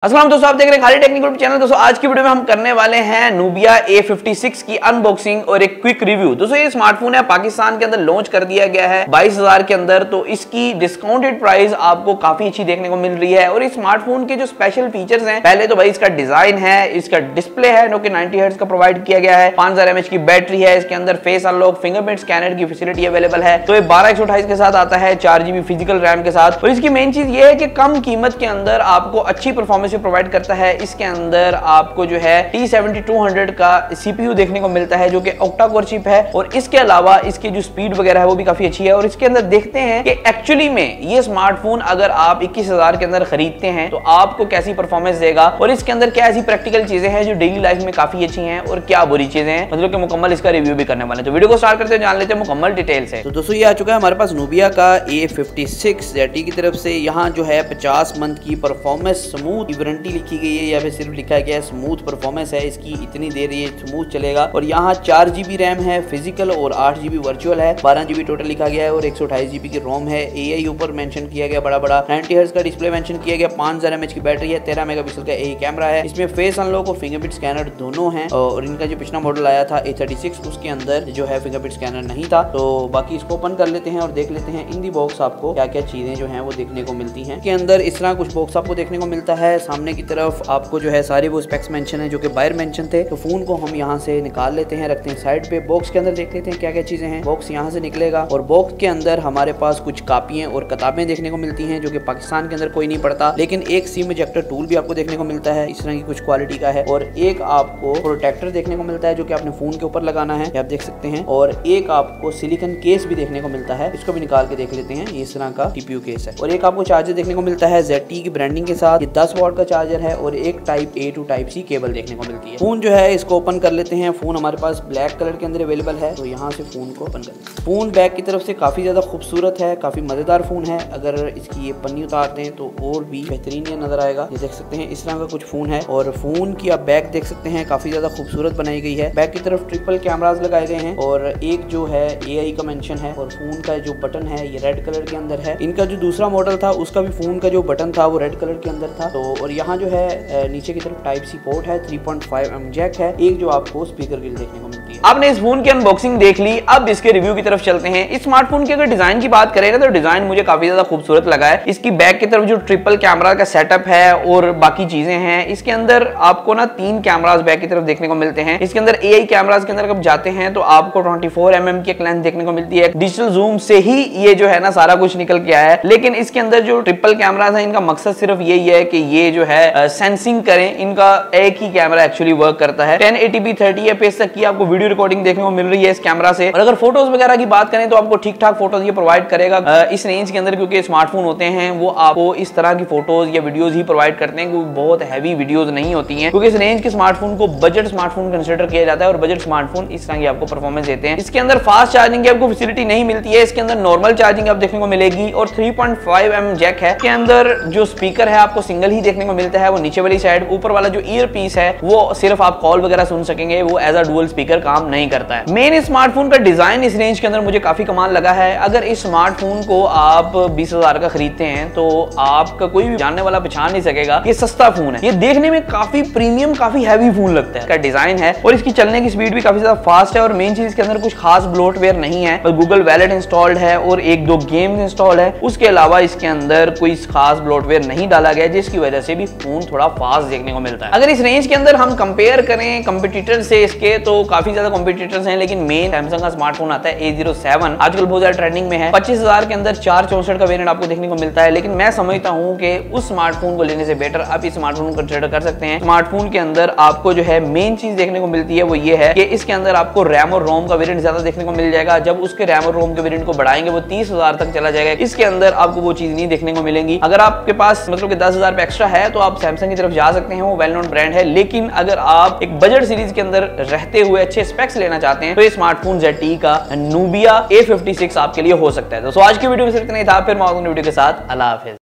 अस्सलाम दोस्तों, आप देख रहे हैं खाली टेक्निकल चैनल। दोस्तों आज की वीडियो में हम करने वाले हैं नूबिया A56 की अनबॉक्सिंग और एक क्विक रिव्यू। दोस्तों ये स्मार्टफोन है, पाकिस्तान के अंदर लॉन्च कर दिया गया है 22,000 के अंदर। तो इसकी डिस्काउंटेड प्राइस आपको काफी अच्छी देखने को मिल रही है। और इस स्मार्टफोन के जो स्पेशल फीचर्स हैं, पहले तो भाई इसका डिजाइन है, इसका डिस्प्ले है जो कि 90 हर्ट्ज का प्रोवाइड किया गया है, 5000 mAh की बैटरी है, इसके अंदर फेस अनलॉक फिंगरप्रिंट स्कैनर की फैसिलिटी अवेलेबल है। तो ये 12/128 के साथ आता है, 4GB फिजिकल रैम के साथ। और इसकी मेन चीज ये है कि कम कीमत के अंदर आपको अच्छी परफॉर्मेंस प्रोवाइड करता है। इसके अंदर आपको जो है T7200 का CPU देखने को मिलता है जो कि ऑक्टा कोर चिप है। और इसके अलावा इसकी जो स्पीड वगैरह है वो भी काफी अच्छी है। और इसके अंदर देखते हैं कि एक्चुअली में ये स्मार्टफोन अगर आप 21,000 के अंदर खरीदते हैं तो आपको कैसी परफॉर्मेंस देगा, और इसके अंदर क्या ऐसी प्रैक्टिकल चीजें हैं जो डेली लाइफ में काफी अच्छी हैं, और क्या बुरी चीजें हैं, मतलब कि मुकम्मल इसका रिव्यू भी करने वाले हैं। तो वीडियो को स्टार्ट करते हैं, जान लेते हैं मुकम्मल डिटेल से। तो दोस्तों ये आ चुका है हमारे पास नूबिया का A56 ZTE की तरफ से। यहाँ जो है 50 मंथ की परफॉर्मेंस स्मूथ वारंटी लिखी गई है, या फिर सिर्फ लिखा गया है स्मूथ परफॉर्मेंस है इसकी, इतनी देर ये स्मूथ चलेगा। और यहाँ 4GB रैम है फिजिकल और 8GB वर्चुअल है, 12GB टोटल लिखा गया है, और 128GB की रोम है। AI ऊपर मेंशन किया गया बड़ा बड़ा, 90 हर्ट्ज का डिस्प्ले मेंशन किया गया, 5000 mAh की बैटरी है, 13 मेगापिक्सल का AI कैमरा है। इसमें फेस अनलॉक और फिंगरप्रिंट स्कैनर दोनों हैं। और इनका जो पिछला मॉडल आया था A36 उसके अंदर जो है फिंगरप्रिंट स्कैनर नहीं था। तो बाकी इसको ओपन कर लेते हैं और देख लेते हैं इन दी बॉक्स आपको क्या क्या चीजें जो है वो देखने को मिलती है। के अंदर इस तरह कुछ बॉक्स आपको देखने को मिलता है। सामने की तरफ आपको जो है सारे वो स्पेक्स मेंशन है जो कि बाहर मेंशन थे। तो फोन को हम यहाँ से निकाल लेते हैं, रखते हैं साइड पे। बॉक्स के अंदर देख लेते हैं क्या क्या चीजें हैं। बॉक्स यहाँ से निकलेगा और बॉक्स के अंदर हमारे पास कुछ कापियां और किताबें देखने को मिलती हैं जो कि पाकिस्तान के अंदर कोई नहीं पढ़ता। लेकिन एक सिम इजेक्टर टूल भी आपको देखने को मिलता है, इस तरह की कुछ क्वालिटी का है। और एक आपको प्रोटेक्टर देखने को मिलता है जो कि अपने फोन के ऊपर लगाना है, आप देख सकते हैं। और एक आपको सिलिकॉन केस भी देखने को मिलता है, इसको भी निकाल के देख लेते हैं। ये इस तरह का TPU केस है। और एक आपको चार्जर देखने को मिलता है ZTE की ब्रांडिंग के साथ, ये 10 वाट का चार्जर है। और एक type A to type C cable देखने को मिलती है। फोन जो है इसको ओपन कर लेते हैं। फोन हमारे पास ब्लैक कलर के अंदर अवेलेबल है, तो यहाँ से फोन को ओपन कर लेते हैं। फोन बैक की तरफ से काफी ज्यादा खूबसूरत है, काफी मजेदार फोन है। अगर इसकी ये पन्नी उतारते हैं तो और भी बेहतरीन ये नजर आएगा। ये देख सकते हैं इस तरह का कुछ फोन है। और फोन की आप बैक देख सकते हैं, काफी ज्यादा खूबसूरत बनाई गई है। बैक की तरफ ट्रिपल कैमरास लगाए गए हैं, और एक जो है AI का मेंशन है। और फोन का जो बटन है ये रेड कलर के अंदर है। इनका जो दूसरा मॉडल था उसका भी फोन का जो बटन था वो रेड कलर के अंदर था। तो और यहाँ जो है नीचे की तरफ टाइप C पोर्ट है, 3.5mm जैक है, एक जो आपको स्पीकर ग्रिल देखने को मिलती है। आपने इस फोन की अनबॉक्सिंग देख ली, अब इसके रिव्यू की तरफ चलते हैं। इस स्मार्टफोन की अगर डिजाइन की बात करें ना, तो डिजाइन मुझे काफी ज्यादा खूबसूरत लगा है। इसकी बैक की तरफ जो ट्रिपल कैमरा का सेटअप है और बाकी चीजें हैं, इसके अंदर आपको ना 3 कैमरास बैक की तरफ देखने को मिलते हैं। इसके अंदर AI कैमरास के अंदर जब जाते हैं तो आपको 24mm की एक लेंस देखने को मिलती है। डिजिटल जूम से ही ये जो है ना सारा कुछ निकल के आया है। लेकिन इसके अंदर जो ट्रिपल कैमरास है, इनका मकसद सिर्फ यही है कि ये जो है सेंसिंग करें। इनका एक ही कैमरा एक्चुअली वर्क करता है। 1080p 30 fps तक की आपको वीडियो रिकॉर्डिंग देखने को मिल रही है इस कैमरा से। और अगर फोटोज वगैरह की बात करें तो आपको ठीक ठाक फोटोज ये प्रोवाइड करेगा इस रेंज के अंदर, क्योंकि स्मार्टफोन होते हैं वो आपको इस तरह की फोटोज या वीडियोज ही प्रोवाइड करते हैं, क्योंकि बहुत हैवी वीडियोज नहीं होती हैं। क्योंकि इस रेंज के स्मार्टफोन को बजट स्मार्टफोन कंसिडर किया जाता है, और बजट स्मार्टफोन इस तरह की आपको परफॉर्मेंस देते हैं। इसके अंदर फास्ट चार्जिंग की आपको फैसिलिटी नहीं मिलती है, इसके अंदर नॉर्मल चार्जिंग आप देखने को मिलेगी। और 3.5mm जैक है। इसके अंदर जो स्पीकर है आपको सिंगल ही देखने को मिलता है, वो नीचे वाली साइड। ऊपर वाला जो ईयर पीस है वो सिर्फ आप कॉल वगैरह सुन सकेंगे, वो एज अ डुअल स्पीकर काम नहीं करता है। मेन स्मार्टफोन का डिजाइन इस रेंज के अंदर मुझे काफी कमाल लगा है। अगर इस स्मार्टफोन को आप 20,000 का खरीदते हैं तो आपका कोई भी जानने वाला पहचान नहीं सकेगा ये सस्ता फोन है। ये देखने में काफी प्रीमियम, काफी हैवी फोन लगता है। इसका डिजाइन है और इसकी चलने की स्पीड भी काफी ज्यादा फास्ट है। और मेन चीज इसके अंदर कुछ खास ब्लोटवेयर नहीं है, बस गूगल वैलेट इंस्टॉल्ड है और 1-2 गेम्स इंस्टॉल है। उसके अलावा इसके अंदर कोई खास ब्लोटवेयर नहीं डाला गया, जिसकी वजह से भी फोन थोड़ा फास्ट देखने को मिलता है। अगर इस रेंज के अंदर हम कंपेयर करें कंपटीटर से इसके, तो काफी ज्यादा कंपटीटर्स हैं। लेकिन मेन सैमसंग का स्मार्टफोन आता है A07, आजकल बहुत ज्यादा ट्रेंडिंग में है। 25,000 के अंदर 464 का वेरिएंट आपको देखने को मिलता है। लेकिन मैं समझता हूं कि उस स्मार्टफोन को लेने से बेटर आप इस स्मार्टफोन को कंसीडर कर सकते हैं। स्मार्टफोन के अंदर आपको जो है मेन चीज देखने को मिलती है वो ये है कि इसके अंदर आपको रैम और रोम का वेरिएंट ज्यादा देखने को मिल जाएगा। जब उसके रैम और रोम के वेरिएंट को बढ़ाएंगे वो 30,000 तक चला जाएगा। इसके अंदर आपको वो चीज नहीं देखने को मिलेगी। अगर आपके पास मतलब कि 10,000 पे एक्स्ट्रा है तो आप सैमसंग की तरफ जा सकते हैं, वो वेल नोन ब्रांड है। लेकिन अगर आप एक बजट सीरीज के अंदर रहते हुए अच्छे स्पेक्स लेना चाहते हैं तो ये स्मार्टफोन ZTE का नूबिया A56 आपके लिए हो सकता है। तो आज की वीडियो में सिर्फ इतना ही था, फिर मैं वीडियो के साथ अल्लाह हाफिज।